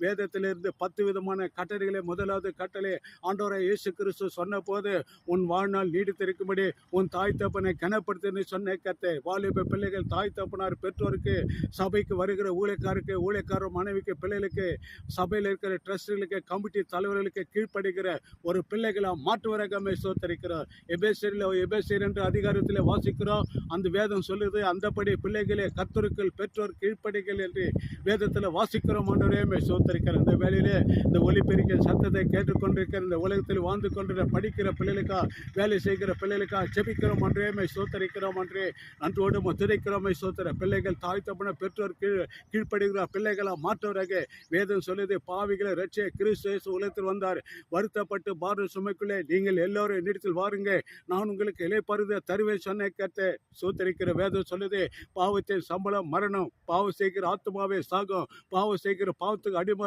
வேதத்திலிருந்து 10 விதமான கட்டளைகளை முதலாவது கட்டளை ஆண்டவராய் இயேசு கிறிஸ்து சொன்ன போது, உன் வாழ்நாள் நீடித்திருக்கும்படி உன் தாய் தகப்பனை கனப்படுத்துன்னு சொன்ன கர்த்தர். வாலிப பிள்ளைகள் தாய் தகப்பனார் பெற்றோருக்கு, சபைக்கு வருகிற ஊழியக்காருக்கு, ஊழியக்காரர் மனைவிக்கு, பிள்ளைகளுக்கு, சபையில் இருக்கிற ட்ரஸ்டுகளுக்கு, கமிட்டி தலைவர்களுக்கு கீழ்ப்படுகிற ஒரு பிள்ளைகளை மாற்றுவரகமே சோத்தரிக்கிறோம். எபேசியர் என்ற அதிகாரத்தில் வாசிக்கிறோம். அந்த வேதம் சொல்லுது, அந்தபடி பிள்ளைகளே கர்த்தருக்குள் பெற்றோர் கீழ்ப்படிகள் என்று வேதத்தில் வாசிக்கிறோம். ஆண்டவரே சோத்தரிக்கிறோம். இந்த வேளையிலே இந்த ஒலிபெருக்கிய சத்தத்தை கேட்டுக்கொண்டிருக்கிற இந்த உலகத்தில் வாழ்ந்து கொண்டிருக்கிற படிக்கிற பிள்ளைகளுக்கா, வேலை செய்கிற பிள்ளைகளுக்கா ஜெபிக்கிறோம். அன்றே சோத்தரிக்கிறோம். அன்றே அன்றோடு துதைக்கிறோமை சோத்திர. பிள்ளைகள் தாய் தகப்பனை பெற்றோர் கீழ்ப்படுகிற பிள்ளைகளா மாற்றவராக வேதம் சொல்லுது, பாவிகளை ரட்சிய கிறிஸ்து இயேசு உலகத்தில் வந்தார். வருத்தப்பட்டு பார சுமைக்குள்ளே நீங்கள் எல்லோரும் என்னிடத்தில் வாருங்க, நான் உங்களுக்கு இளைப்பாறுதலை தருவேன் சொன்ன கர்த்தர். சோத்தரிக்கிற வேதம் சொல்லுது, பாவத்தின் சம்பளம் மரணம், பாவம் செய்கிற ஆத்மாவே சாகும், பாவம் செய்கிற பாவத்துக்கு அடிமை